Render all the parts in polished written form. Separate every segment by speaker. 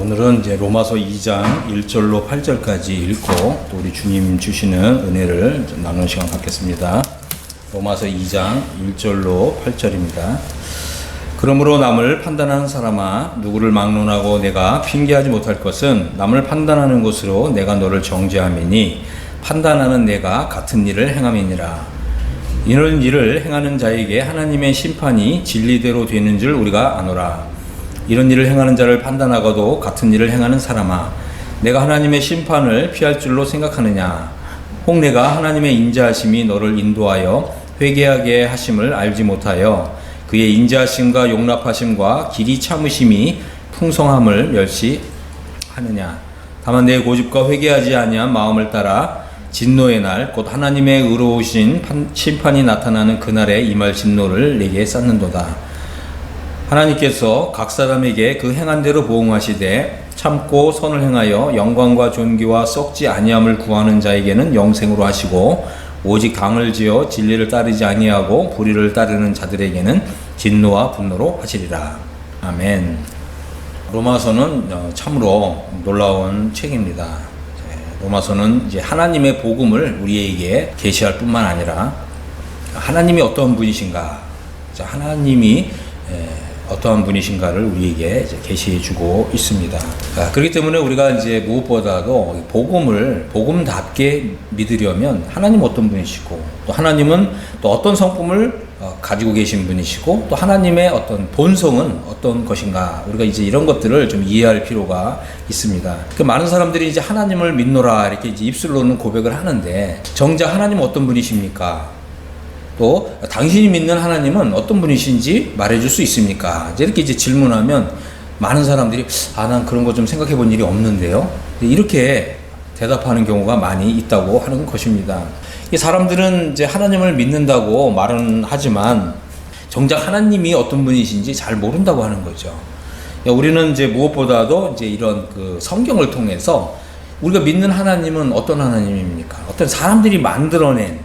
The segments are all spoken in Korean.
Speaker 1: 오늘은 이제 로마서 2장 1절로 8절까지 읽고 또 우리 주님 주시는 은혜를 좀 나누는 시간 갖겠습니다. 로마서 2장 1절로 8절입니다. 그러므로 남을 판단하는 사람아, 누구를 막론하고 내가 핑계하지 못할 것은 남을 판단하는 것으로 내가 너를 정죄함이니 판단하는 내가 같은 일을 행함이니라. 이런 일을 행하는 자에게 하나님의 심판이 진리대로 되는 줄 우리가 아노라. 이런 일을 행하는 자를 판단하고도 같은 일을 행하는 사람아, 내가 하나님의 심판을 피할 줄로 생각하느냐? 혹 내가 하나님의 인자하심이 너를 인도하여 회개하게 하심을 알지 못하여 그의 인자하심과 용납하심과 길이 참으심이 풍성함을 멸시하느냐? 다만 내 고집과 회개하지 아니한 마음을 따라 진노의 날 곧 하나님의 의로우신 심판이 나타나는 그날에 임할 진노를 내게 쌓는도다. 하나님께서 각 사람에게 그 행한 대로 보응하시되 참고 선을 행하여 영광과 존귀와 썩지 아니함을 구하는 자에게는 영생으로 하시고 오직 강을 지어 진리를 따르지 아니하고 불의를 따르는 자들에게는 진노와 분노로 하시리라. 아멘. 로마서는 참으로 놀라운 책입니다. 로마서는 이제 하나님의 복음을 우리에게 계시할 뿐만 아니라 하나님이 어떤 분이신가, 하나님이 어떠한 분이신가를 우리에게 계시해 주고 있습니다. 그렇기 때문에 우리가 이제 무엇보다도 복음을 복음답게 믿으려면 하나님 어떤 분이시고 또 하나님은 또 어떤 성품을 가지고 계신 분이시고 또 하나님의 어떤 본성은 어떤 것인가, 우리가 이제 이런 것들을 좀 이해할 필요가 있습니다. 많은 사람들이 이제 하나님을 믿노라 이렇게 이제 입술로는 고백을 하는데 정작 하나님은 어떤 분이십니까? 또 당신이 믿는 하나님은 어떤 분이신지 말해줄 수 있습니까? 이렇게 이제 질문하면 많은 사람들이 난 그런 거 좀 생각해 본 일이 없는데요, 이렇게 대답하는 경우가 많이 있다고 하는 것입니다. 사람들은 이제 하나님을 믿는다고 말은 하지만 정작 하나님이 어떤 분이신지 잘 모른다고 하는 거죠. 우리는 이제 무엇보다도 이제 이런 그 성경을 통해서 우리가 믿는 하나님은 어떤 하나님입니까? 어떤 사람들이 만들어진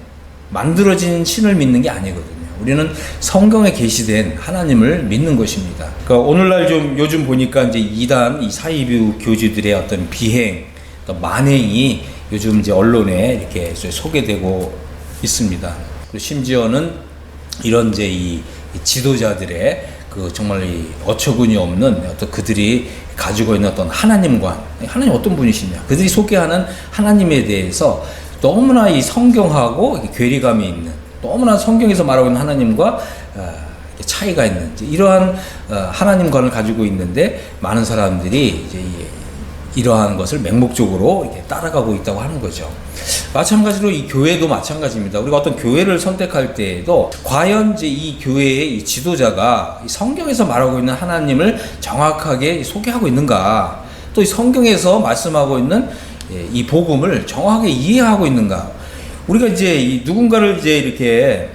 Speaker 1: 신을 믿는 게 아니거든요. 우리는 성경에 계시된 하나님을 믿는 것입니다. 그러니까 오늘날 좀 요즘 보니까 이제 이단, 이 사이비 교주들의 어떤 비행, 만행이 요즘 이제 언론에 이렇게 소개되고 있습니다. 그리고 심지어는 이런 이제 이 지도자들의 그 정말 이 어처구니 없는 어떤 그들이 가지고 있는 어떤 하나님 어떤 분이시냐, 그들이 소개하는 하나님에 대해서 너무나 이 성경하고 괴리감이 있는, 너무나 성경에서 말하고 있는 하나님과 차이가 있는 이러한 하나님관을 가지고 있는데 많은 사람들이 이제 이러한 것을 맹목적으로 이렇게 따라가고 있다고 하는 거죠. 마찬가지로 이 교회도 마찬가지입니다. 우리가 어떤 교회를 선택할 때에도 과연 이제 이 교회의 이 지도자가 이 성경에서 말하고 있는 하나님을 정확하게 소개하고 있는가, 또 이 성경에서 말씀하고 있는 이 복음을 정확하게 이해하고 있는가. 우리가 이제 이 누군가를 이제 이렇게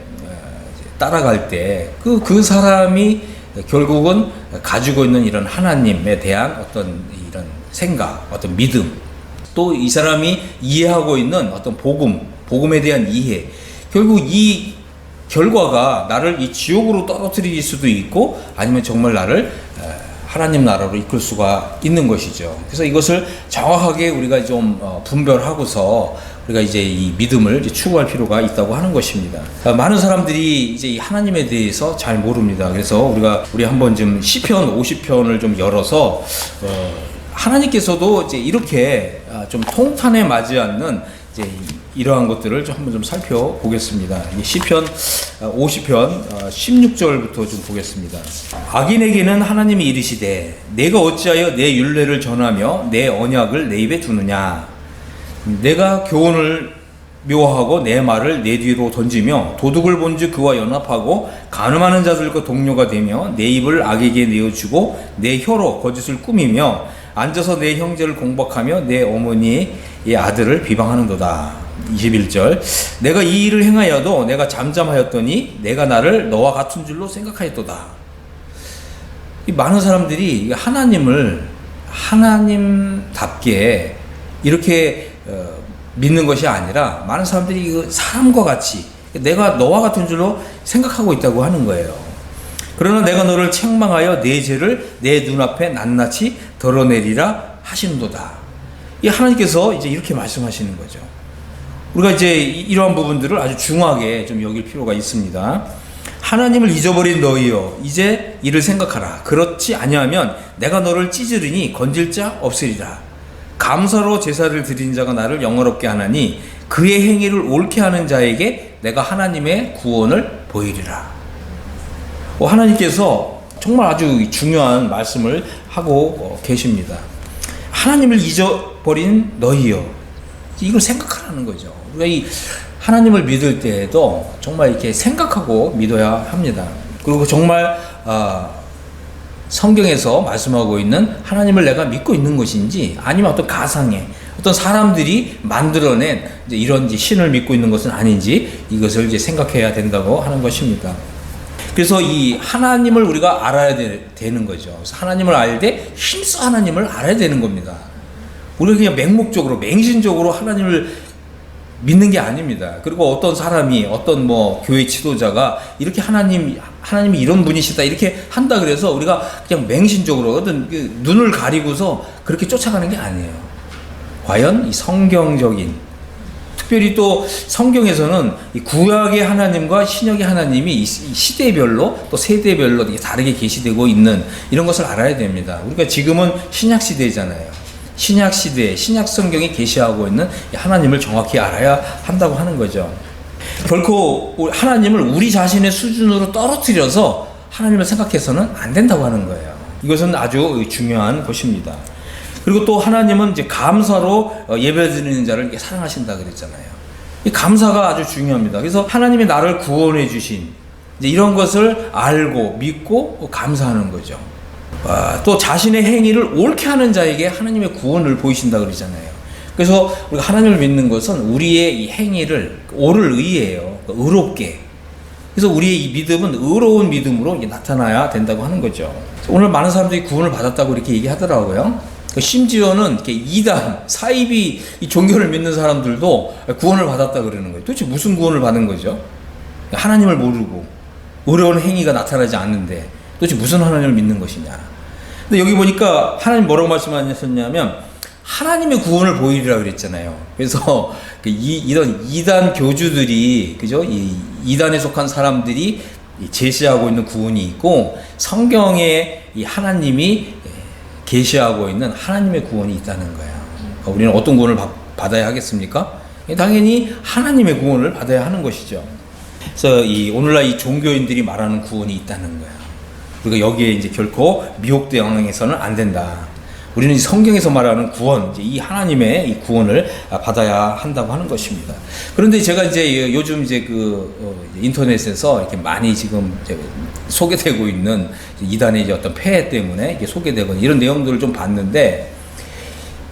Speaker 1: 따라갈 때 그 사람이 결국은 가지고 있는 이런 하나님에 대한 어떤 이런 생각, 어떤 믿음, 또 이 사람이 이해하고 있는 어떤 복음에 대한 이해, 결국 이 결과가 나를 이 지옥으로 떨어뜨릴 수도 있고 아니면 정말 나를 하나님 나라로 이끌 수가 있는 것이죠. 그래서 이것을 정확하게 우리가 좀 분별하고서 우리가 이제 이 믿음을 이제 추구할 필요가 있다고 하는 것입니다. 많은 사람들이 이제 이 하나님에 대해서 잘 모릅니다. 그래서 우리 한번 좀 시편 50편을 좀 열어서 하나님께서도 이제 이렇게 좀 통탄에 맞지 않는 이제 이러한 것들을 좀 한번 좀 살펴보겠습니다. 시편 50편 16절부터 좀 보겠습니다. 악인에게는 하나님이 이르시되 내가 어찌하여 내 율례를 전하며 내 언약을 내 입에 두느냐. 내가 교훈을 묘하고 내 말을 내 뒤로 던지며 도둑을 본즉 그와 연합하고 간음하는 자들과 동료가 되며 내 입을 악에게 내어주고 내 혀로 거짓을 꾸미며 앉아서 내 형제를 공박하며 내 어머니의 아들을 비방하는도다. 21절 내가 이 일을 행하여도 내가 잠잠하였더니 내가 나를 너와 같은 줄로 생각하였도다. 이 많은 사람들이 하나님을 하나님답게 이렇게 믿는 것이 아니라 많은 사람들이 사람과 같이 내가 너와 같은 줄로 생각하고 있다고 하는 거예요. 그러나 내가 너를 책망하여 내 죄를 내 눈앞에 낱낱이 덜어내리라 하시는도다. 이 하나님께서 이제 이렇게 말씀하시는 거죠. 우리가 이제 이러한 부분들을 아주 중요하게 좀 여길 필요가 있습니다. 하나님을 잊어버린 너희여, 이제 이를 생각하라. 그렇지 아니하면 내가 너를 찢으리니 건질 자 없으리라. 감사로 제사를 드린 자가 나를 영화롭게 하나니 그의 행위를 옳게 하는 자에게 내가 하나님의 구원을 보이리라. 하나님께서 정말 아주 중요한 말씀을 하고 계십니다. 하나님을 잊어버린 너희여, 이걸 생각하라는 거죠. 우리가 이 하나님을 믿을 때에도 정말 이렇게 생각하고 믿어야 합니다. 그리고 정말 성경에서 말씀하고 있는 하나님을 내가 믿고 있는 것인지, 아니면 어떤 가상의 어떤 사람들이 만들어낸 이제 이런 신을 믿고 있는 것은 아닌지, 이것을 이제 생각해야 된다고 하는 것입니다. 그래서 이 하나님을 우리가 알아야 되는 거죠. 그래서 하나님을 알 때 힘써 하나님을 알아야 되는 겁니다. 우리가 그냥 맹목적으로, 맹신적으로 하나님을 믿는 게 아닙니다. 그리고 어떤 사람이, 어떤 교회 지도자가 이렇게 하나님이 이런 분이시다 이렇게 한다 그래서 우리가 그냥 맹신적으로 어떤 눈을 가리고서 그렇게 쫓아가는 게 아니에요. 과연 이 성경적인, 특별히 또 성경에서는 이 구약의 하나님과 신약의 하나님이 이 시대별로 또 세대별로 되게 다르게 계시되고 있는 이런 것을 알아야 됩니다. 우리가 지금은 신약 시대잖아요. 신약 시대, 신약 성경이 계시하고 있는 하나님을 정확히 알아야 한다고 하는 거죠. 결코 하나님을 우리 자신의 수준으로 떨어뜨려서 하나님을 생각해서는 안 된다고 하는 거예요. 이것은 아주 중요한 것입니다. 그리고 또 하나님은 이제 감사로 예배드리는 자를 사랑하신다 그랬잖아요. 이 감사가 아주 중요합니다. 그래서 하나님이 나를 구원해 주신 이제 이런 것을 알고 믿고 감사하는 거죠. 또 자신의 행위를 옳게 하는 자에게 하나님의 구원을 보이신다 그러잖아요. 그래서 우리가 하나님을 믿는 것은 우리의 이 행위를 옳을 의예요. 의롭게. 그래서 우리의 이 믿음은 의로운 믿음으로 나타나야 된다고 하는 거죠. 오늘 많은 사람들이 구원을 받았다고 이렇게 얘기하더라고요. 심지어는 이렇게 이단, 사이비 이 종교를 믿는 사람들도 구원을 받았다 그러는 거예요. 도대체 무슨 구원을 받은 거죠? 하나님을 모르고 의로운 행위가 나타나지 않는데 도대체 무슨 하나님을 믿는 것이냐? 근데 여기 보니까 하나님 뭐라고 말씀하셨냐면 하나님의 구원을 보이리라 그랬잖아요. 그래서 이런 이단 교주들이, 그죠? 이 이단에 속한 사람들이 제시하고 있는 구원이 있고, 성경에 이 하나님이 계시하고 있는 하나님의 구원이 있다는 거예요. 그러니까 우리는 어떤 구원을 받아야 하겠습니까? 당연히 하나님의 구원을 받아야 하는 것이죠. 그래서 오늘날 이 종교인들이 말하는 구원이 있다는 거예요. 그리고 여기에 이제 결코 미혹되어서는 안 된다. 우리는 이 성경에서 말하는 구원, 이 하나님의 이 구원을 받아야 한다고 하는 것입니다. 그런데 제가 이제 요즘 이제 인터넷에서 이렇게 많이 지금 이제 소개되고 있는 이단의 이제 어떤 폐해 때문에 이게 소개되거나 이런 내용들을 좀 봤는데,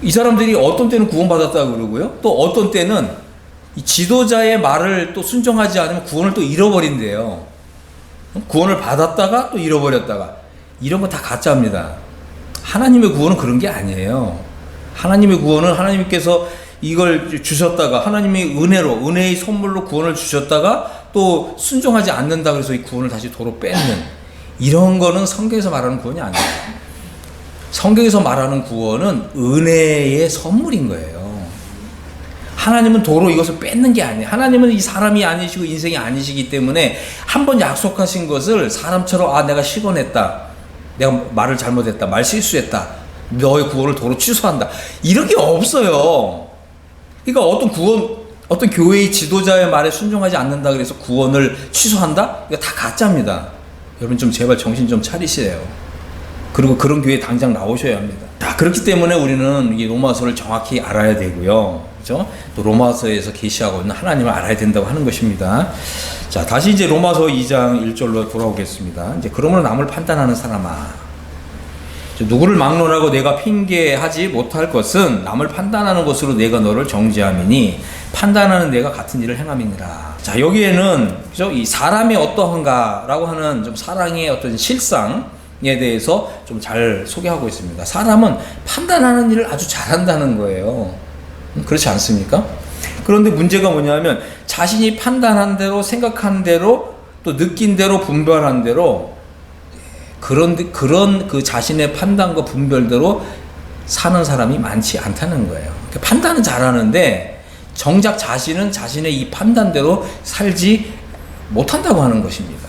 Speaker 1: 이 사람들이 어떤 때는 구원받았다 그러고요, 또 어떤 때는 이 지도자의 말을 또 순종하지 않으면 구원을 또 잃어버린대요. 구원을 받았다가 또 잃어버렸다가, 이런 거 다 가짜입니다. 하나님의 구원은 그런 게 아니에요. 하나님의 구원은 하나님께서 이걸 주셨다가, 하나님의 은혜로, 은혜의 선물로 구원을 주셨다가 또 순종하지 않는다 그래서 이 구원을 다시 도로 뺏는, 이런 거는 성경에서 말하는 구원이 아니에요. 성경에서 말하는 구원은 은혜의 선물인 거예요. 하나님은 도로 이것을 뺏는 게 아니에요. 하나님은 이 사람이 아니시고 인생이 아니시기 때문에 한번 약속하신 것을 사람처럼 내가 시건했다, 내가 말을 잘못했다, 말 실수했다, 너의 구원을 도로 취소한다, 이런 게 없어요. 그러니까 어떤 교회의 지도자의 말에 순종하지 않는다 그래서 구원을 취소한다? 이거 다 가짜입니다. 여러분 좀 제발 정신 좀 차리세요. 그리고 그런 교회 당장 나오셔야 합니다. 그렇기 때문에 우리는 이 로마서를 정확히 알아야 되고요. 그렇죠? 또 로마서에서 계시하고 있는 하나님을 알아야 된다고 하는 것입니다. 자, 다시 이제 로마서 2장 1절로 돌아오겠습니다. 이제 그러므로 남을 판단하는 사람아, 누구를 막론하고 내가 핑계하지 못할 것은 남을 판단하는 것으로 내가 너를 정죄함이니 판단하는 내가 같은 일을 행함이니라. 자, 여기에는 그죠? 이 사람이 어떠한가라고 하는 좀 사랑의 어떤 실상에 대해서 좀 잘 소개하고 있습니다. 사람은 판단하는 일을 아주 잘한다는 거예요. 그렇지 않습니까? 그런데 문제가 뭐냐면 자신이 판단한 대로, 생각한 대로, 또 느낀 대로, 분별한 대로 그런 그 자신의 판단과 분별대로 사는 사람이 많지 않다는 거예요. 판단은 잘하는데 정작 자신은 자신의 이 판단대로 살지 못한다고 하는 것입니다.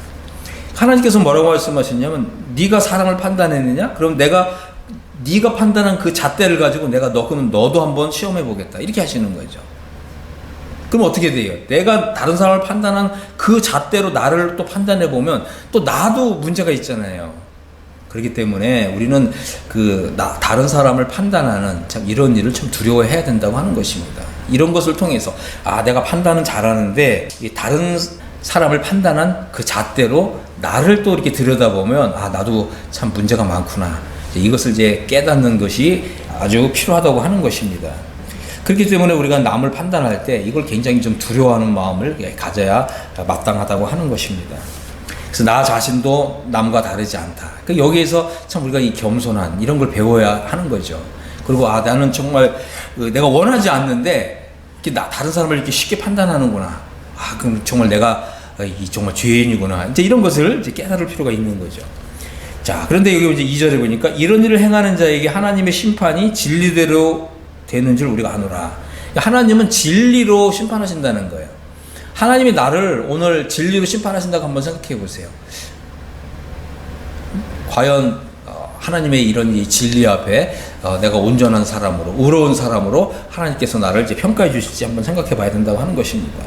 Speaker 1: 하나님께서 뭐라고 말씀하셨냐면 네가 사람을 판단했느냐? 그럼 네가 판단한 그 잣대를 가지고 그럼 너도 한번 시험해 보겠다. 이렇게 하시는 거죠. 그럼 어떻게 돼요? 내가 다른 사람을 판단한 그 잣대로 나를 또 판단해 보면 또 나도 문제가 있잖아요. 그렇기 때문에 우리는 다른 사람을 판단하는 참 이런 일을 참 두려워해야 된다고 하는 것입니다. 이런 것을 통해서 내가 판단은 잘하는데 다른 사람을 판단한 그 잣대로 나를 또 이렇게 들여다보면 나도 참 문제가 많구나. 이것을 이제 깨닫는 것이 아주 필요하다고 하는 것입니다. 그렇기 때문에 우리가 남을 판단할 때 이걸 굉장히 좀 두려워하는 마음을 가져야 마땅하다고 하는 것입니다. 그래서 나 자신도 남과 다르지 않다. 여기에서 참 우리가 이 겸손한 이런 걸 배워야 하는 거죠. 그리고 나는 정말 내가 원하지 않는데 다른 사람을 이렇게 쉽게 판단하는구나. 그럼 정말 내가 정말 죄인이구나. 이제 이런 것을 이제 깨달을 필요가 있는 거죠. 자, 그런데 여기 이제 2절에 보니까 이런 일을 행하는 자에게 하나님의 심판이 진리대로 되는 줄 우리가 아노라. 하나님은 진리로 심판하신다는 거예요. 하나님이 나를 오늘 진리로 심판하신다고 한번 생각해 보세요. 과연 하나님의 이런 이 진리 앞에 내가 온전한 사람으로, 의로운 사람으로 하나님께서 나를 이제 평가해 주실지 한번 생각해 봐야 된다고 하는 것입니다.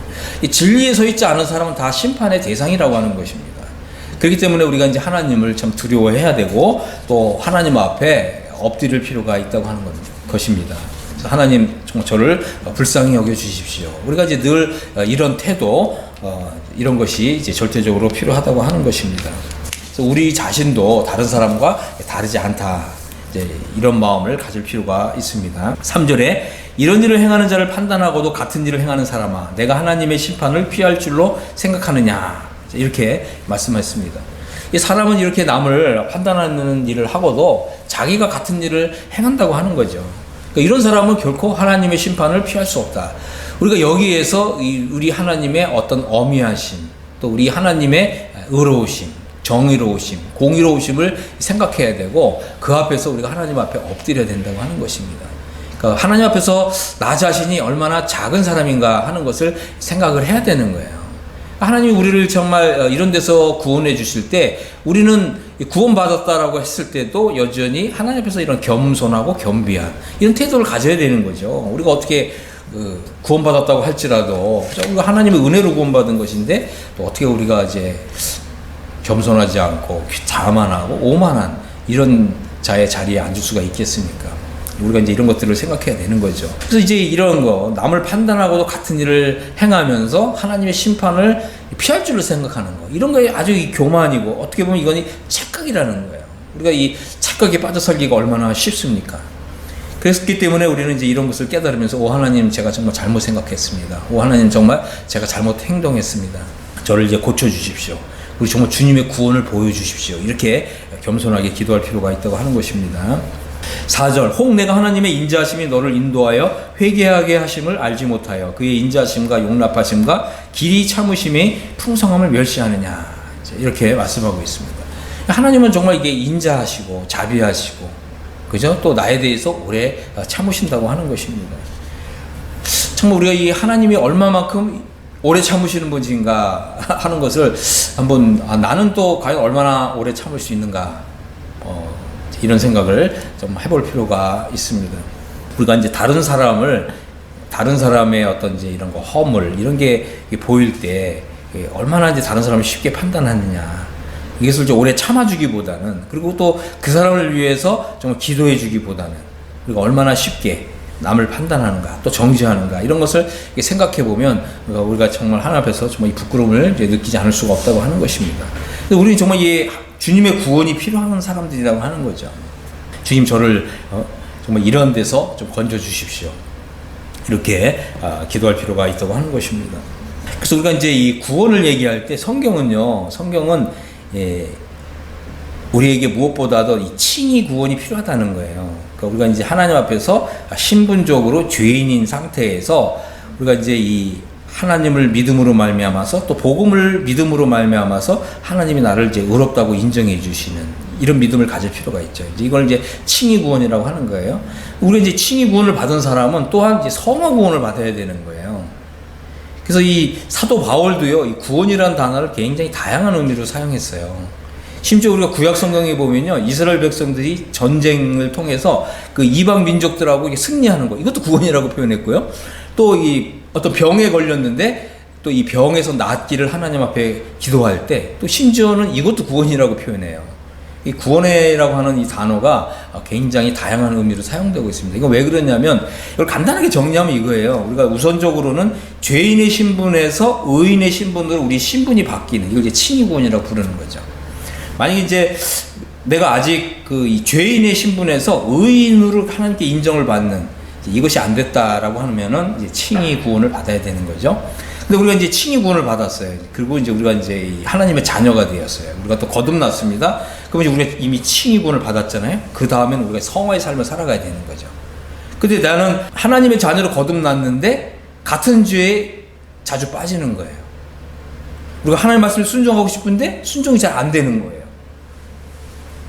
Speaker 1: 이 진리에 서 있지 않은 사람은 다 심판의 대상이라고 하는 것입니다. 그렇기 때문에 우리가 이제 하나님을 참 두려워해야 되고 또 하나님 앞에 엎드릴 필요가 있다고 하는 것입니다. 하나님 정말 저를 불쌍히 여겨 주십시오. 우리가 이제 늘 이런 태도, 이런 것이 이제 절대적으로 필요하다고 하는 것입니다. 그래서 우리 자신도 다른 사람과 다르지 않다. 이제 이런 마음을 가질 필요가 있습니다. 3절에 이런 일을 행하는 자를 판단하고도 같은 일을 행하는 사람아, 내가 하나님의 심판을 피할 줄로 생각하느냐. 이렇게 말씀하셨습니다. 이 사람은 이렇게 남을 판단하는 일을 하고도 자기가 같은 일을 행한다고 하는 거죠. 이런 사람은 결코 하나님의 심판을 피할 수 없다. 우리가 여기에서 우리 하나님의 어떤 어미하심, 또 우리 하나님의 의로우심, 정의로우심, 공의로우심을 생각해야 되고 그 앞에서 우리가 하나님 앞에 엎드려야 된다고 하는 것입니다. 그러니까 하나님 앞에서 나 자신이 얼마나 작은 사람인가 하는 것을 생각을 해야 되는 거예요. 하나님이 우리를 정말 이런 데서 구원해 주실 때 우리는 구원받았다라고 했을 때도 여전히 하나님 앞에서 이런 겸손하고 겸비한 이런 태도를 가져야 되는 거죠. 우리가 어떻게 구원받았다고 할지라도 우리가 하나님의 은혜로 구원받은 것인데 또 어떻게 우리가 이제 겸손하지 않고 자만하고 오만한 이런 자의 자리에 앉을 수가 있겠습니까? 우리가 이제 이런 것들을 생각해야 되는 거죠. 그래서 이제 이런 거, 남을 판단하고도 같은 일을 행하면서 하나님의 심판을 피할 줄로 생각하는 거. 이런 거 아주 교만이고, 어떻게 보면 이건 착각이라는 거예요. 우리가 이 착각에 빠져 살기가 얼마나 쉽습니까? 그랬기 때문에 우리는 이제 이런 것을 깨달으면서, 오, 하나님, 제가 정말 잘못 생각했습니다. 오, 하나님, 정말 제가 잘못 행동했습니다. 저를 이제 고쳐주십시오. 우리 정말 주님의 구원을 보여주십시오. 이렇게 겸손하게 기도할 필요가 있다고 하는 것입니다. 4절 혹 내가 하나님의 인자하심이 너를 인도하여 회개하게 하심을 알지 못하여 그의 인자하심과 용납하심과 길이 참으심의 풍성함을 멸시하느냐, 이렇게 말씀하고 있습니다. 하나님은 정말 이게 인자하시고 자비하시고, 그죠? 또 나에 대해서 오래 참으신다고 하는 것입니다. 정말 우리가 이 하나님이 얼마만큼 오래 참으시는 분인가 하는 것을 한번 나는 또 과연 얼마나 오래 참을 수 있는가, 이런 생각을 좀 해볼 필요가 있습니다. 우리가 이제 다른 사람의 어떤 이제 이런 거 허물, 이런 게 보일 때 얼마나 이제 다른 사람을 쉽게 판단하느냐, 이것을 이제 오래 참아주기보다는, 그리고 또 그 사람을 위해서 정말 기도해주기보다는 우리가 얼마나 쉽게 남을 판단하는가, 또 정죄하는가, 이런 것을 생각해 보면 우리가 정말 하나님 앞에서 정말 이 부끄러움을 이제 느끼지 않을 수가 없다고 하는 것입니다. 근데 우리는 정말 이 주님의 구원이 필요한 사람들이라고 하는 거죠. 주님, 저를 정말 이런 데서 좀 건져 주십시오. 이렇게 기도할 필요가 있다고 하는 것입니다. 그래서 우리가 이제 이 구원을 얘기할 때 성경은 우리에게 무엇보다도 이 칭의 구원이 필요하다는 거예요. 그러니까 우리가 이제 하나님 앞에서 신분적으로 죄인인 상태에서 우리가 이제 이 하나님을 믿음으로 말미암아서 또 복음을 믿음으로 말미암아서 하나님이 나를 이제 의롭다고 인정해 주시는 이런 믿음을 가질 필요가 있죠. 이걸 이제 칭의 구원이라고 하는 거예요. 우리 이제 칭의 구원을 받은 사람은 또한 이제 성화 구원을 받아야 되는 거예요. 그래서 이 사도 바울도요, 이 구원이라는 단어를 굉장히 다양한 의미로 사용했어요. 심지어 우리가 구약 성경에 보면요, 이스라엘 백성들이 전쟁을 통해서 그 이방 민족들하고 승리하는 거, 이것도 구원이라고 표현했고요. 또 이 어떤 병에 걸렸는데 또 이 병에서 낫기를 하나님 앞에 기도할 때 또 심지어는 이것도 구원이라고 표현해요. 이 구원이라고 하는 이 단어가 굉장히 다양한 의미로 사용되고 있습니다. 이거 왜 그러냐면, 이걸 간단하게 정리하면 이거예요. 우리가 우선적으로는 죄인의 신분에서 의인의 신분으로 우리 신분이 바뀌는, 이걸 이제 칭의 구원이라고 부르는 거죠. 만약에 이제 내가 아직 이 죄인의 신분에서 의인으로 하나님께 인정을 받는, 이것이 안 됐다라고 하면은 이제 칭의 구원을 받아야 되는 거죠. 근데 우리가 이제 칭의 구원을 받았어요. 그리고 이제 우리가 이제 하나님의 자녀가 되었어요. 우리가 또 거듭났습니다. 그럼 이제 우리가 이미 칭의 구원을 받았잖아요. 그 다음에는 우리가 성화의 삶을 살아가야 되는 거죠. 근데 나는 하나님의 자녀로 거듭났는데 같은 죄에 자주 빠지는 거예요. 우리가 하나님의 말씀을 순종하고 싶은데 순종이 잘 안 되는 거예요.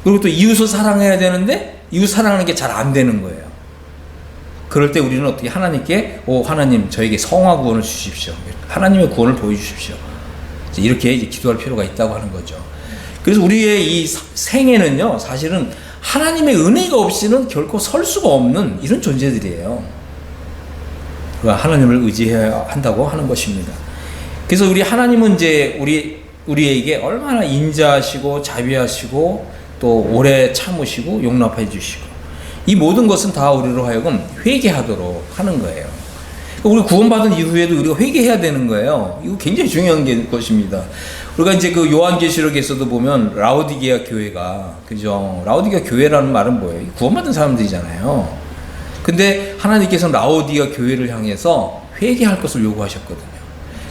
Speaker 1: 그리고 또 이웃을 사랑해야 되는데 이웃 사랑하는 게 잘 안 되는 거예요. 그럴 때 우리는 어떻게 하나님께, 하나님 저에게 성화 구원을 주십시오. 하나님의 구원을 보여주십시오. 이렇게 이제 기도할 필요가 있다고 하는 거죠. 그래서 우리의 이 생애는요, 사실은 하나님의 은혜가 없이는 결코 설 수가 없는 이런 존재들이에요. 그러니까 하나님을 의지해야 한다고 하는 것입니다. 그래서 우리 하나님은 이제 우리에게 얼마나 인자하시고 자비하시고 또 오래 참으시고 용납해 주시고, 이 모든 것은 다 우리로 하여금 회개하도록 하는 거예요. 우리 구원받은 이후에도 우리가 회개해야 되는 거예요. 이거 굉장히 중요한 것입니다. 우리가 이제 그 요한계시록에서도 보면 라오디게아 교회가, 그죠? 라오디게아 교회라는 말은 뭐예요? 구원받은 사람들이잖아요. 근데 하나님께서는 라오디게아 교회를 향해서 회개할 것을 요구하셨거든요.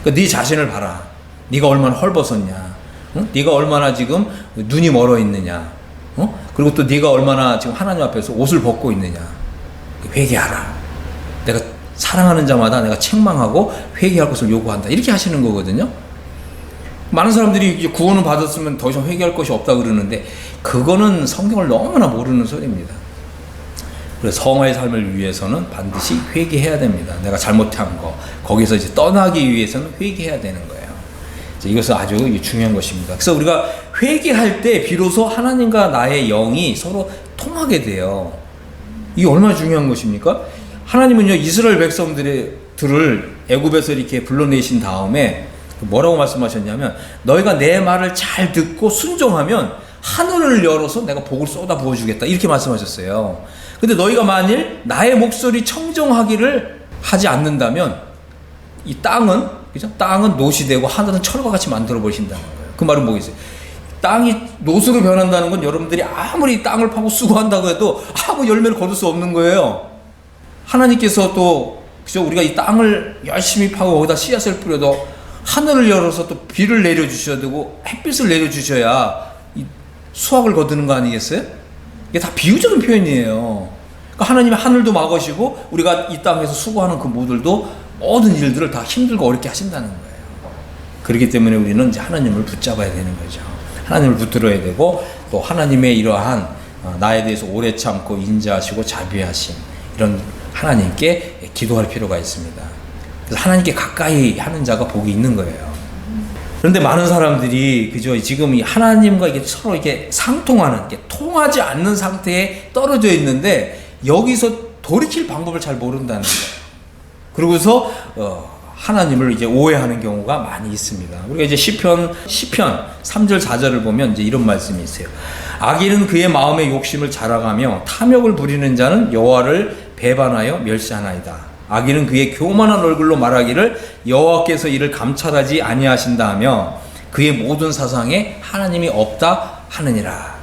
Speaker 1: 그러니까 네 자신을 봐라. 네가 얼마나 헐벗었냐. 응? 네가 얼마나 지금 눈이 멀어 있느냐. 그리고 또 네가 얼마나 지금 하나님 앞에서 옷을 벗고 있느냐. 회개하라. 내가 사랑하는 자마다 내가 책망하고 회개할 것을 요구한다. 이렇게 하시는 거거든요. 많은 사람들이 이제 구원을 받았으면 더 이상 회개할 것이 없다 그러는데, 그거는 성경을 너무나 모르는 소리입니다. 그래서 성화의 삶을 위해서는 반드시 회개해야 됩니다. 내가 잘못한 거, 거기서 이제 떠나기 위해서는 회개해야 되는 거예요. 이것은 아주 중요한 것입니다. 그래서 우리가 회개할 때 비로소 하나님과 나의 영이 서로 통하게 돼요. 이게 얼마나 중요한 것입니까? 하나님은요, 이스라엘 백성들을 애굽에서 이렇게 불러내신 다음에 뭐라고 말씀하셨냐면, 너희가 내 말을 잘 듣고 순종하면 하늘을 열어서 내가 복을 쏟아 부어주겠다, 이렇게 말씀하셨어요. 근데 너희가 만일 나의 목소리 청정하기를 하지 않는다면 이 땅은, 그죠? 땅은 노시 되고 하늘은 철과 같이 만들어 버리신다는 거예요. 그 말은 뭐겠어요? 땅이 노수로 변한다는 건 여러분들이 아무리 땅을 파고 수고한다고 해도 아무 열매를 거둘 수 없는 거예요. 하나님께서 또, 그죠? 우리가 이 땅을 열심히 파고 거기다 씨앗을 뿌려도 하늘을 열어서 또 비를 내려주셔야 되고 햇빛을 내려주셔야 이 수확을 거두는 거 아니겠어요? 이게 다 비유적인 표현이에요. 그러니까 하나님이 하늘도 막으시고 우리가 이 땅에서 수고하는 그 모들도 모든 일들을 다 힘들고 어렵게 하신다는 거예요. 그렇기 때문에 우리는 이제 하나님을 붙잡아야 되는 거죠. 하나님을 붙들어야 되고, 또 하나님의 이러한 나에 대해서 오래 참고 인자하시고 자비하신 이런 하나님께 기도할 필요가 있습니다. 그래서 하나님께 가까이 하는 자가 복이 있는 거예요. 그런데 많은 사람들이, 그죠? 지금 이 하나님과 이게 서로 이게 상통하는, 이게 통하지 않는 상태에 떨어져 있는데, 여기서 돌이킬 방법을 잘 모른다는 거예요. 그러고서 하나님을 이제 오해하는 경우가 많이 있습니다. 우리가 이제 시편 3절 4절을 보면 이제 이런 말씀이 있어요. 악인은 그의 마음의 욕심을 자랑하며 탐욕을 부리는 자는 여호와를 배반하여 멸시하나이다. 악인은 그의 교만한 얼굴로 말하기를 여호와께서 이를 감찰하지 아니하신다 하며 그의 모든 사상에 하나님이 없다 하느니라.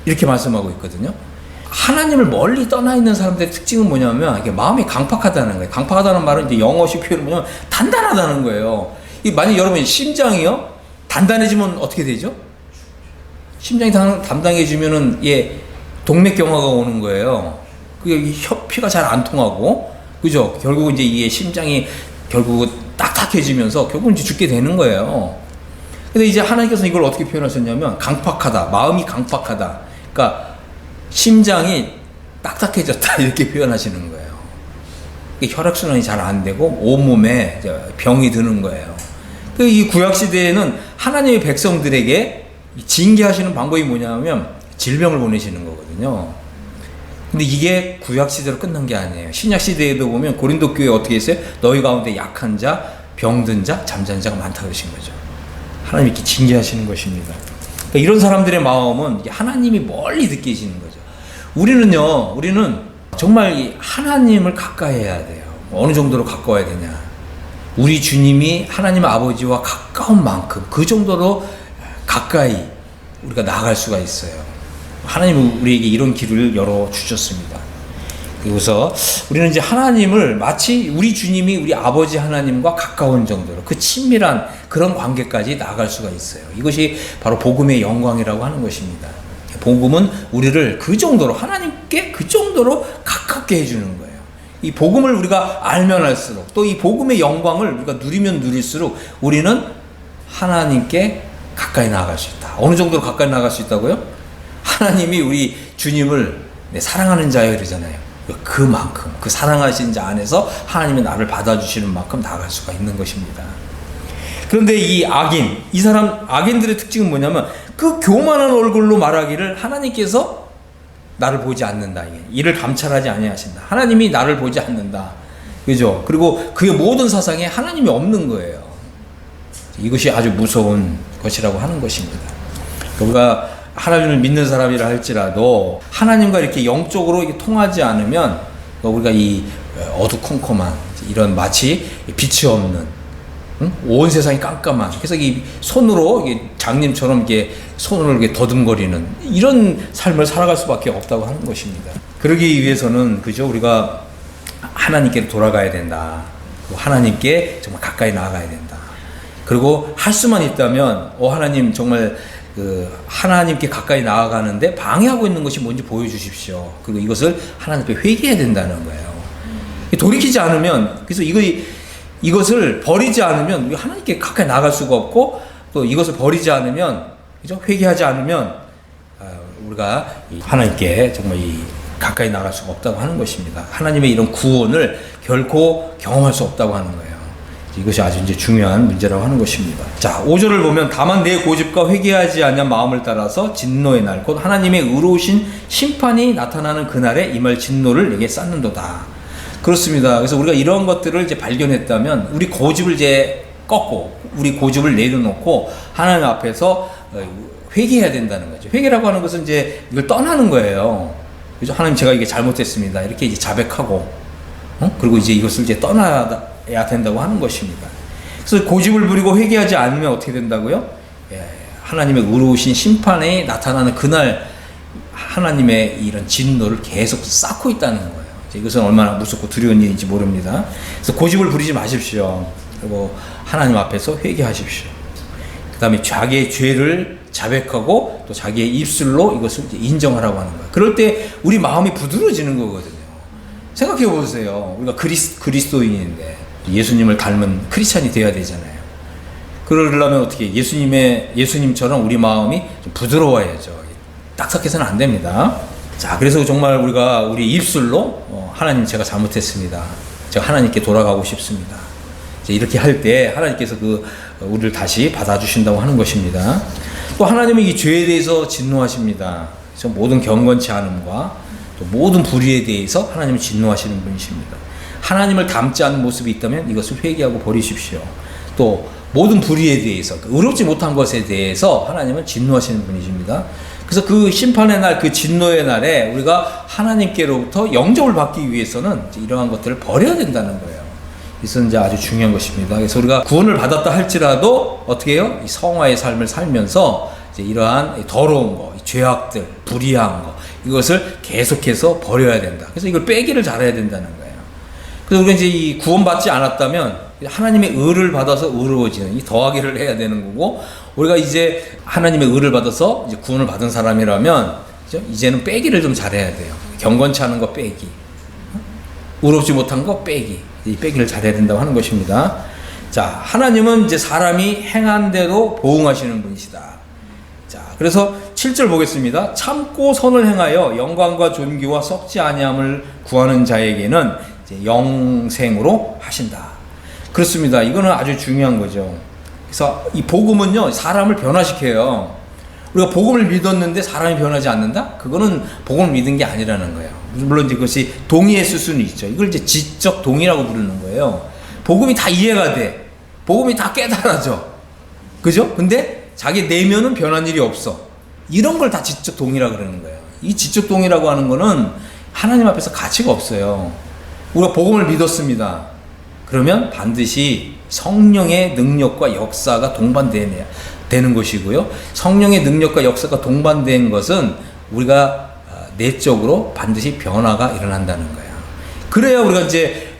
Speaker 1: 이렇게 말씀하고 있거든요. 하나님을 멀리 떠나 있는 사람들의 특징은 뭐냐면, 이게 마음이 강팍하다는 거예요. 강팍하다는 말은 이제 영어식 표현은 뭐냐면 단단하다는 거예요. 만약 여러분 심장이요 단단해지면 어떻게 되죠? 심장이 단단해지면은 동맥경화가 오는 거예요. 그게 피가 잘 안 통하고, 그죠? 결국 이제 이게 심장이 결국 딱딱해지면서 결국 이제 죽게 되는 거예요. 근데 이제 하나님께서 이걸 어떻게 표현하셨냐면, 강팍하다, 마음이 강팍하다. 그러니까 심장이 딱딱해졌다 이렇게 표현하시는 거예요. 혈액순환이 잘 안 되고 온몸에 병이 드는 거예요. 이 구약시대에는 하나님의 백성들에게 징계하시는 방법이 뭐냐면 질병을 보내시는 거거든요. 근데 이게 구약시대로 끝난 게 아니에요. 신약시대에도 보면 고린도 교회 어떻게 했어요? 너희 가운데 약한 자, 병든 자, 잠자는 자가 많다 그러신 거죠. 하나님이 이렇게 징계하시는 것입니다. 그러니까 이런 사람들의 마음은 하나님이 멀리 느끼시는 거죠. 우리는 정말 이 하나님을 가까이 해야 돼요. 어느 정도로 가까워야 되냐. 우리 주님이 하나님 아버지와 가까운 만큼 그 정도로 가까이 우리가 나아갈 수가 있어요. 하나님은 우리에게 이런 길을 열어주셨습니다. 그래서 우리는 이제 하나님을 마치 우리 주님이 우리 아버지 하나님과 가까운 정도로 그 친밀한 그런 관계까지 나아갈 수가 있어요. 이것이 바로 복음의 영광이라고 하는 것입니다. 복음은 우리를 그 정도로 하나님께 그 정도로 가깝게 해주는 거예요. 이 복음을 우리가 알면 알수록 또 이 복음의 영광을 우리가 누리면 누릴수록 우리는 하나님께 가까이 나아갈 수 있다. 어느 정도로 가까이 나아갈 수 있다고요? 하나님이 우리 주님을 사랑하는 자여 이러잖아요. 그만큼 그 사랑하신 자 안에서 하나님이 나를 받아주시는 만큼 나아갈 수가 있는 것입니다. 그런데 이 악인들의 특징은 뭐냐면 그 교만한 얼굴로 말하기를 하나님께서 나를 보지 않는다. 이를 감찰하지 아니하신다. 하나님이 나를 보지 않는다. 그죠? 그리고 그의 모든 사상에 하나님이 없는 거예요. 이것이 아주 무서운 것이라고 하는 것입니다. 우리가 하나님을 믿는 사람이라 할지라도 하나님과 이렇게 영적으로 이렇게 통하지 않으면 우리가 이 어두컴컴한 이런 마치 빛이 없는 온 세상이 깜깜한 그래서 이 손으로 이게 장님처럼 이게 손을 이렇게 더듬거리는 이런 삶을 살아갈 수밖에 없다고 하는 것입니다. 그러기 위해서는 그죠 우리가 하나님께 돌아가야 된다. 하나님께 정말 가까이 나아가야 된다. 그리고 할 수만 있다면 하나님 정말 하나님께 가까이 나아가는데 방해하고 있는 것이 뭔지 보여주십시오. 그리고 이것을 하나님께 회개해야 된다는 거예요. 돌이키지 않으면 그래서 이것을 버리지 않으면 우리 하나님께 가까이 나아갈 수가 없고 또 이것을 버리지 않으면 그죠? 회개하지 않으면 우리가 하나님께 정말 가까이 나아갈 수가 없다고 하는 것입니다. 하나님의 이런 구원을 결코 경험할 수 없다고 하는 거예요. 이것이 아주 이제 중요한 문제라고 하는 것입니다. 자, 5절을 보면 다만 내 고집과 회개하지 않는 마음을 따라서 진노의 날 곧 하나님의 의로우신 심판이 나타나는 그날에 임할 진노를 내게 쌓는도다. 그렇습니다. 그래서 우리가 이런 것들을 이제 발견했다면 우리 고집을 이제 꺾고 우리 고집을 내려놓고 하나님 앞에서 회개해야 된다는 거죠. 회개라고 하는 것은 이제 이걸 떠나는 거예요. 그죠? 하나님 제가 이게 잘못했습니다. 이렇게 이제 자백하고 그리고 이제 이것을 이제 떠나야 된다고 하는 것입니다. 그래서 고집을 부리고 회개하지 않으면 어떻게 된다고요? 하나님의 의로우신 심판에 나타나는 그날 하나님의 이런 진노를 계속 쌓고 있다는 거예요. 이것은 얼마나 무섭고 두려운 일인지 모릅니다. 그래서 고집을 부리지 마십시오. 그리고 하나님 앞에서 회개하십시오. 그 다음에 자기의 죄를 자백하고 또 자기의 입술로 이것을 인정하라고 하는 거예요. 그럴 때 우리 마음이 부드러워지는 거거든요. 생각해 보세요. 우리가 그리스도인인데 예수님을 닮은 크리스찬이 되어야 되잖아요. 그러려면 어떻게 예수님처럼 우리 마음이 좀 부드러워야죠. 딱딱해서는 안 됩니다. 자, 그래서 정말 우리 입술로 하나님 제가 잘못했습니다. 제가 하나님께 돌아가고 싶습니다. 이렇게 할 때 하나님께서 우리를 다시 받아주신다고 하는 것입니다. 또 하나님은 이 죄에 대해서 진노하십니다. 그래서 모든 경건치 않음과 또 모든 불의에 대해서 하나님은 진노하시는 분이십니다. 하나님을 닮지 않은 모습이 있다면 이것을 회개하고 버리십시오. 또 모든 불의에 대해서 의롭지 못한 것에 대해서 하나님은 진노하시는 분이십니다. 그래서 그 심판의 날, 그 진노의 날에 우리가 하나님께로부터 영접을 받기 위해서는 이러한 것들을 버려야 된다는 거예요. 이것은 이제 아주 중요한 것입니다. 그래서 우리가 구원을 받았다 할지라도 어떻게 해요? 이 성화의 삶을 살면서 이제 이러한 더러운 거, 죄악들, 불의한 거 이것을 계속해서 버려야 된다. 그래서 이걸 빼기를 잘해야 된다는 거예요. 그래서 우리가 이제 이 구원받지 않았다면 하나님의 의를 받아서 의로워지는 이 더하기를 해야 되는 거고 우리가 이제 하나님의 의를 받아서 이제 구원을 받은 사람이라면 그죠? 이제는 빼기를 좀 잘해야 돼요. 경건치 않은 거 빼기, 의롭지 못한 거 빼기, 이 빼기를 잘해야 된다고 하는 것입니다. 자, 하나님은 이제 사람이 행한 대로 보응하시는 분이시다. 자, 그래서 7절 보겠습니다. 참고 선을 행하여 영광과 존귀와 썩지 아니함을 구하는 자에게는 이제 영생으로 하신다. 그렇습니다. 이거는 아주 중요한 거죠. 그래서 이 복음은요, 사람을 변화시켜요. 우리가 복음을 믿었는데 사람이 변하지 않는다? 그거는 복음을 믿은 게 아니라는 거예요. 물론 이제 그것이 동의했을 수는 있죠. 이걸 이제 지적 동의라고 부르는 거예요. 복음이 다 이해가 돼. 복음이 다 깨달아져. 그죠? 근데 자기 내면은 변한 일이 없어. 이런 걸 다 지적 동의라고 그러는 거예요. 이 지적 동의라고 하는 거는 하나님 앞에서 가치가 없어요. 우리가 복음을 믿었습니다. 그러면 반드시 성령의 능력과 역사가 동반되는 것이고요. 성령의 능력과 역사가 동반된 것은 우리가 내적으로 반드시 변화가 일어난다는 거예요. 그래야 우리가 이제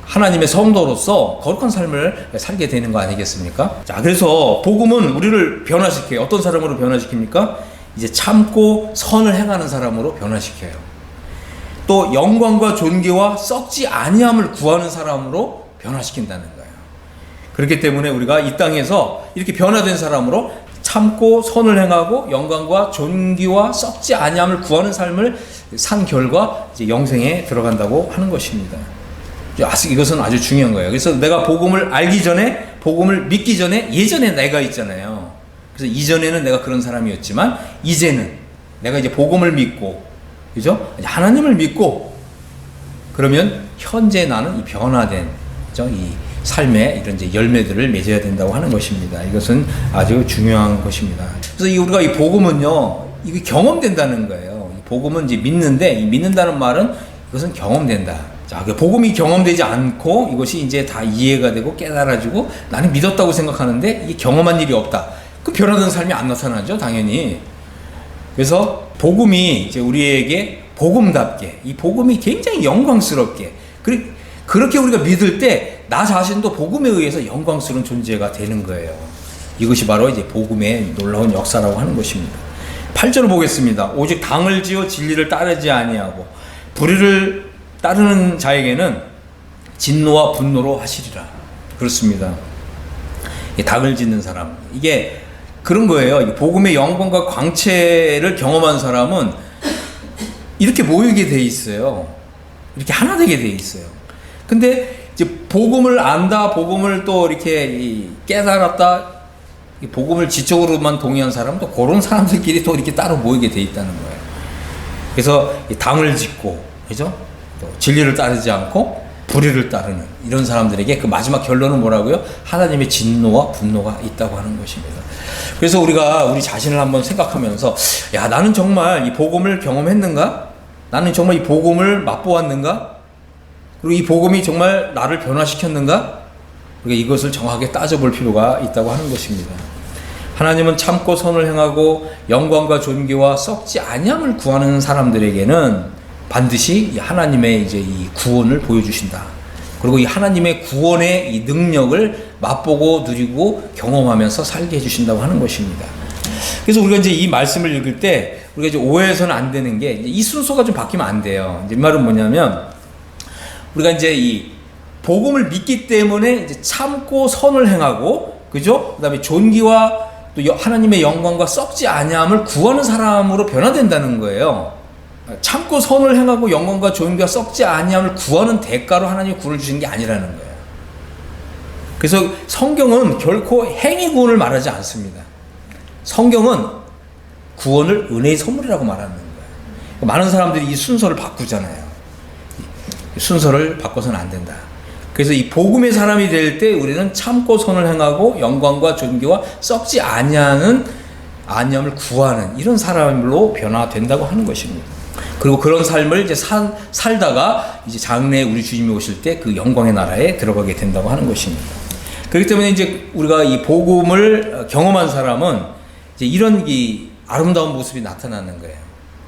Speaker 1: 하나님의 성도로서 거룩한 삶을 살게 되는 거 아니겠습니까? 자, 그래서 복음은 우리를 변화시켜요. 어떤 사람으로 변화시킵니까? 이제 참고 선을 행하는 사람으로 변화시켜요. 또 영광과 존귀와 썩지 아니함을 구하는 사람으로 변화시킨다는 거예요. 그렇기 때문에 우리가 이 땅에서 이렇게 변화된 사람으로 참고 선을 행하고 영광과 존귀와 썩지 아니함을 구하는 삶을 산 결과 이제 영생에 들어간다고 하는 것입니다. 이것은 아주 중요한 거예요. 그래서 내가 복음을 알기 전에, 복음을 믿기 전에 예전에 내가 있잖아요. 그래서 이전에는 내가 그런 사람이었지만 이제는 내가 이제 복음을 믿고, 그죠? 하나님을 믿고, 그러면 현재 나는 이 변화된, 그죠? 이 삶의 이런 이제 열매들을 맺어야 된다고 하는 것입니다. 이것은 아주 중요한 것입니다. 그래서 우리가 이 복음은요, 이게 경험된다는 거예요. 이 복음은 이제 믿는데, 이 믿는다는 말은 이것은 경험된다. 자, 복음이 경험되지 않고 이것이 이제 다 이해가 되고 깨달아지고 나는 믿었다고 생각하는데 이게 경험한 일이 없다. 그 변화된 삶이 안 나타나죠, 당연히. 그래서 복음이 이제 우리에게 복음답게, 이 복음이 굉장히 영광스럽게, 그렇게 우리가 믿을 때 나 자신도 복음에 의해서 영광스러운 존재가 되는 거예요. 이것이 바로 이제 복음의 놀라운 역사라고 하는 것입니다. 8절을 보겠습니다. 오직 당을 지어 진리를 따르지 아니하고 불의를 따르는 자에게는 진노와 분노로 하시리라. 그렇습니다. 당을 짓는 사람, 이게 그런 거예요. 복음의 영광과 광채를 경험한 사람은 이렇게 모이게 돼 있어요. 이렇게 하나 되게 돼 있어요. 근데 이제 복음을 안다, 복음을 또 이렇게 깨달았다, 복음을 지적으로만 동의한 사람도 그런 사람들끼리 또 이렇게 따로 모이게 돼 있다는 거예요. 그래서 당을 짓고, 그죠? 또 진리를 따르지 않고 불의를 따르는 이런 사람들에게 그 마지막 결론은 뭐라고요? 하나님의 진노와 분노가 있다고 하는 것입니다. 그래서 우리가 우리 자신을 한번 생각하면서, 야, 나는 정말 이 복음을 경험했는가? 나는 정말 이 복음을 맛보았는가? 그리고 이 복음이 정말 나를 변화시켰는가? 우리가 이것을 정확하게 따져볼 필요가 있다고 하는 것입니다. 하나님은 참고 선을 행하고 영광과 존귀와 썩지 아니함을 구하는 사람들에게는 반드시 하나님의 이제 이 구원을 보여주신다. 그리고 이 하나님의 구원의 이 능력을 맛보고 누리고 경험하면서 살게 해주신다고 하는 것입니다. 그래서 우리가 이제 이 말씀을 읽을 때 우리가 이제 오해해서는 안 되는 게, 이 순서가 좀 바뀌면 안 돼요. 이제 이 말은 뭐냐면, 우리가 이제 이 복음을 믿기 때문에 이제 참고 선을 행하고, 그죠? 그 다음에 존귀와 또 하나님의 영광과 썩지 아니함을 구하는 사람으로 변화된다는 거예요. 참고 선을 행하고 영광과 존귀와 썩지 아니함을 구하는 대가로 하나님이 구원을 주신 게 아니라는 거예요. 그래서 성경은 결코 행위 구원을 말하지 않습니다. 성경은 구원을 은혜의 선물이라고 말하는 거예요. 많은 사람들이 이 순서를 바꾸잖아요. 순서를 바꿔서는 안 된다. 그래서 이 복음의 사람이 될 때 우리는 참고 선을 행하고 영광과 존귀와 썩지 아니함을 구하는 이런 사람으로 변화된다고 하는 것입니다. 그리고 그런 삶을 이제 살다가 이제 장래에 우리 주님이 오실 때 그 영광의 나라에 들어가게 된다고 하는 것입니다. 그렇기 때문에 이제 우리가 이 복음을 경험한 사람은 이제 이런 이 아름다운 모습이 나타나는 거예요.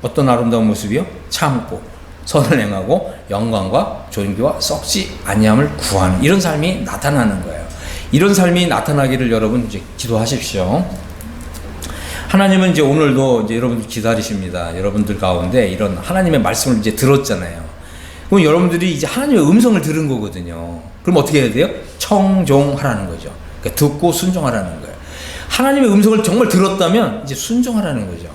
Speaker 1: 어떤 아름다운 모습이요? 참고 선을 행하고 영광과 존귀와 썩지 아니함을 구하는 이런 삶이 나타나는 거예요. 이런 삶이 나타나기를 여러분 이제 기도하십시오. 하나님은 이제 오늘도 이제 여러분들 기다리십니다. 여러분들 가운데 이런 하나님의 말씀을 이제 들었잖아요. 그럼 여러분들이 이제 하나님의 음성을 들은 거거든요. 그럼 어떻게 해야 돼요? 청종하라는 거죠. 그러니까 듣고 순종하라는 거예요. 하나님의 음성을 정말 들었다면 이제 순종하라는 거죠.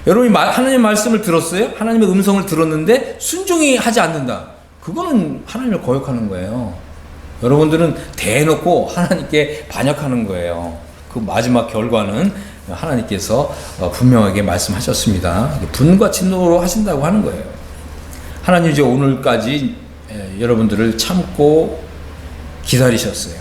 Speaker 1: 여러분이 하나님의 말씀을 들었어요? 하나님의 음성을 들었는데 순종이 하지 않는다. 그거는 하나님을 거역하는 거예요. 여러분들은 대놓고 하나님께 반역하는 거예요. 그 마지막 결과는 하나님께서 분명하게 말씀하셨습니다. 분과 진노로 하신다고 하는 거예요. 하나님 이제 오늘까지 여러분들을 참고 기다리셨어요.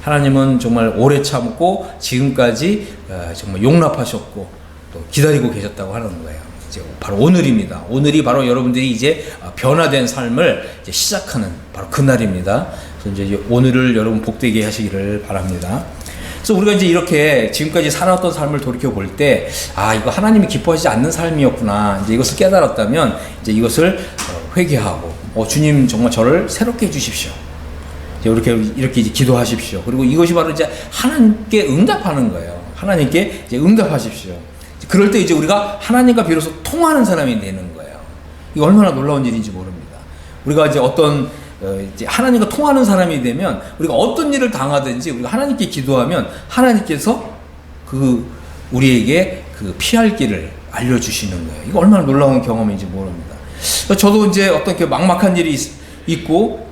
Speaker 1: 하나님은 정말 오래 참고 지금까지 정말 용납하셨고 또 기다리고 계셨다고 하는 거예요. 이제 바로 오늘입니다. 오늘이 바로 여러분들이 이제 변화된 삶을 이제 시작하는 바로 그날입니다. 그래서 이제 오늘을 여러분 복되게 하시기를 바랍니다. 그래서 우리가 이제 이렇게 지금까지 살아왔던 삶을 돌이켜 볼 때, 이거 하나님이 기뻐하지 않는 삶이었구나. 이제 이것을 깨달았다면, 이제 이것을 회개하고, 주님 정말 저를 새롭게 해주십시오. 이렇게 이제 기도하십시오. 그리고 이것이 바로 이제 하나님께 응답하는 거예요. 하나님께 이제 응답하십시오. 그럴 때 이제 우리가 하나님과 비로소 통하는 사람이 되는 거예요. 이거 얼마나 놀라운 일인지 모릅니다. 우리가 이제 이제 하나님과 통하는 사람이 되면 우리가 어떤 일을 당하든지 우리가 하나님께 기도하면 하나님께서 우리에게 피할 길을 알려주시는 거예요. 이거 얼마나 놀라운 경험인지 모릅니다. 저도 이제 어떤 막막한 일이 있고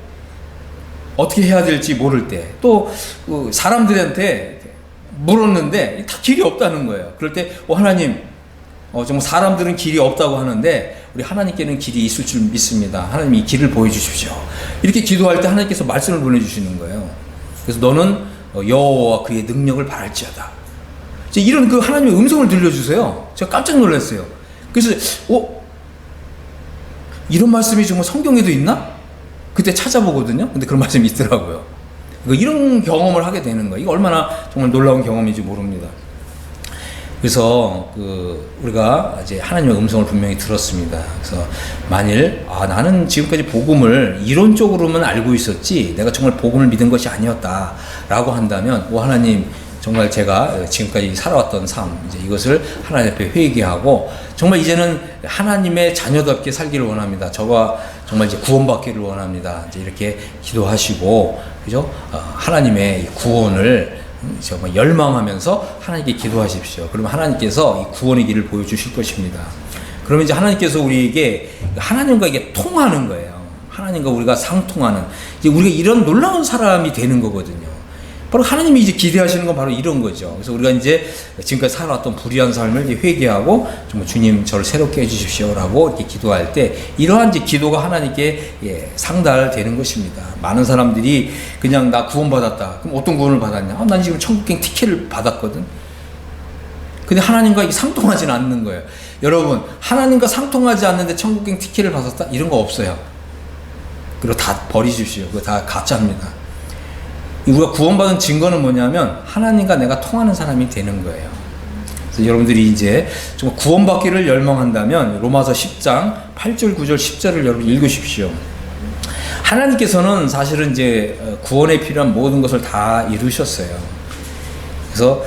Speaker 1: 어떻게 해야 될지 모를 때 또 사람들한테 물었는데 다 길이 없다는 거예요. 그럴 때 하나님 정말 사람들은 길이 없다고 하는데 우리 하나님께는 길이 있을 줄 믿습니다. 하나님이 이 길을 보여주십시오. 이렇게 기도할 때 하나님께서 말씀을 보내주시는 거예요. 그래서 너는 여호와와 그의 능력을 바랄지어다. 이런 하나님의 음성을 들려주세요. 제가 깜짝 놀랐어요. 그래서 이런 말씀이 정말 성경에도 있나? 그때 찾아보거든요. 근데 그런 말씀이 있더라고요. 이런 경험을 하게 되는 거예요. 이거 얼마나 정말 놀라운 경험인지 모릅니다. 그래서 우리가 이제 하나님의 음성을 분명히 들었습니다. 그래서 만일 나는 지금까지 복음을 이론적으로만 알고 있었지 내가 정말 복음을 믿은 것이 아니었다라고 한다면 하나님 정말 제가 지금까지 살아왔던 삶 이제 이것을 하나님 앞에 회개하고 정말 이제는 하나님의 자녀답게 살기를 원합니다. 저가 정말 이제 구원받기를 원합니다. 이제 이렇게 기도하시고 그죠? 하나님의 구원을 정말 열망하면서 하나님께 기도하십시오. 그러면 하나님께서 이 구원의 길을 보여주실 것입니다. 그러면 이제 하나님께서 우리에게 하나님과 이게 통하는 거예요. 하나님과 우리가 상통하는 이제 우리가 이런 놀라운 사람이 되는 거거든요. 바로 하나님이 이제 기대하시는 건 바로 이런 거죠. 그래서 우리가 이제 지금까지 살아왔던 불의한 삶을 이제 회개하고 정말 주님 저를 새롭게 해주십시오라고 이렇게 기도할 때 이러한 이제 기도가 하나님께 상달되는 것입니다. 많은 사람들이 그냥 나 구원받았다. 그럼 어떤 구원을 받았냐? 난 지금 천국행 티켓을 받았거든. 근데 하나님과 이게 상통하지는 않는 거예요. 여러분 하나님과 상통하지 않는데 천국행 티켓을 받았다? 이런 거 없어요. 그리고 다 버리십시오. 그거 다 가짜입니다. 우리가 구원받은 증거는 뭐냐면 하나님과 내가 통하는 사람이 되는 거예요. 그래서 여러분들이 이제 정말 구원받기를 열망한다면 로마서 10장 8절 9절 10절을 여러분 읽으십시오. 하나님께서는 사실은 이제 구원에 필요한 모든 것을 다 이루셨어요. 그래서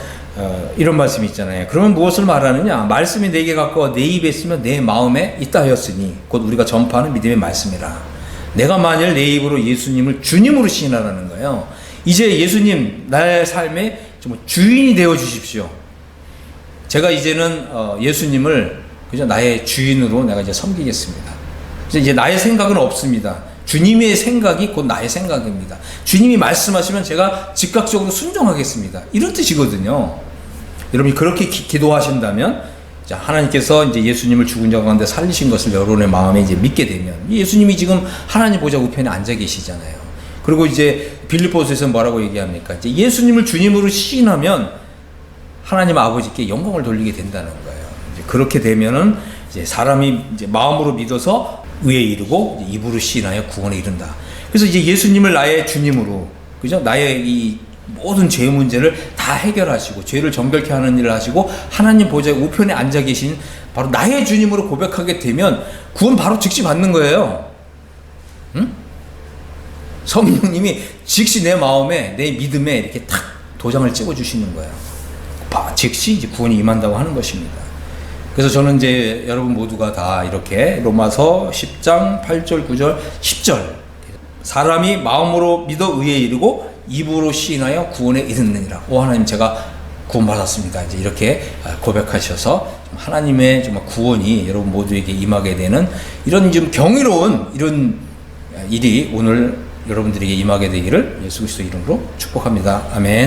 Speaker 1: 이런 말씀이 있잖아요. 그러면 무엇을 말하느냐? 말씀이 내게 가까워 내 입에 있으며 내 마음에 있다 하였으니 곧 우리가 전파하는 믿음의 말씀이라. 내가 만일 내 입으로 예수님을 주님으로 시인하라는 거예요. 이제 예수님 나의 삶의 정말 주인이 되어 주십시오. 제가 이제는 예수님을 그저 나의 주인으로 내가 이제 섬기겠습니다. 이제 나의 생각은 없습니다. 주님의 생각이 곧 나의 생각입니다. 주님이 말씀하시면 제가 즉각적으로 순종하겠습니다. 이런 뜻이거든요. 여러분이 그렇게 기도하신다면 하나님께서 이제 예수님을 죽은 자 가운데 살리신 것을 여러분의 마음에 이제 믿게 되면 예수님이 지금 하나님 보좌 우편에 앉아 계시잖아요. 그리고 이제 빌립보서에서 뭐라고 얘기합니까? 이제 예수님을 주님으로 시인하면 하나님 아버지께 영광을 돌리게 된다는 거예요. 이제 그렇게 되면은 이제 사람이 이제 마음으로 믿어서 의에 이르고 이제 입으로 시인하여 구원에 이른다. 그래서 이제 예수님을 나의 주님으로, 그죠? 나의 이 모든 죄 문제를 다 해결하시고 죄를 정결케 하는 일을 하시고 하나님 보좌 우편에 앉아 계신 바로 나의 주님으로 고백하게 되면 구원 바로 즉시 받는 거예요. 응? 성령님이 즉시 내 마음에 내 믿음에 이렇게 탁 도장을 찍어 주시는 거예요. 즉시 이제 구원이 임한다고 하는 것입니다. 그래서 저는 이제 여러분 모두가 다 이렇게 로마서 10장 8절 9절 10절 사람이 마음으로 믿어 의에 이르고 입으로 시인하여 구원에 이르느니라. 하나님 제가 구원받았습니다. 이제 이렇게 고백하셔서 하나님의 정말 구원이 여러분 모두에게 임하게 되는 이런 좀 경이로운 이런 일이 오늘 여러분들에게 임하게 되기를 예수 그리스도 이름으로 축복합니다. 아멘.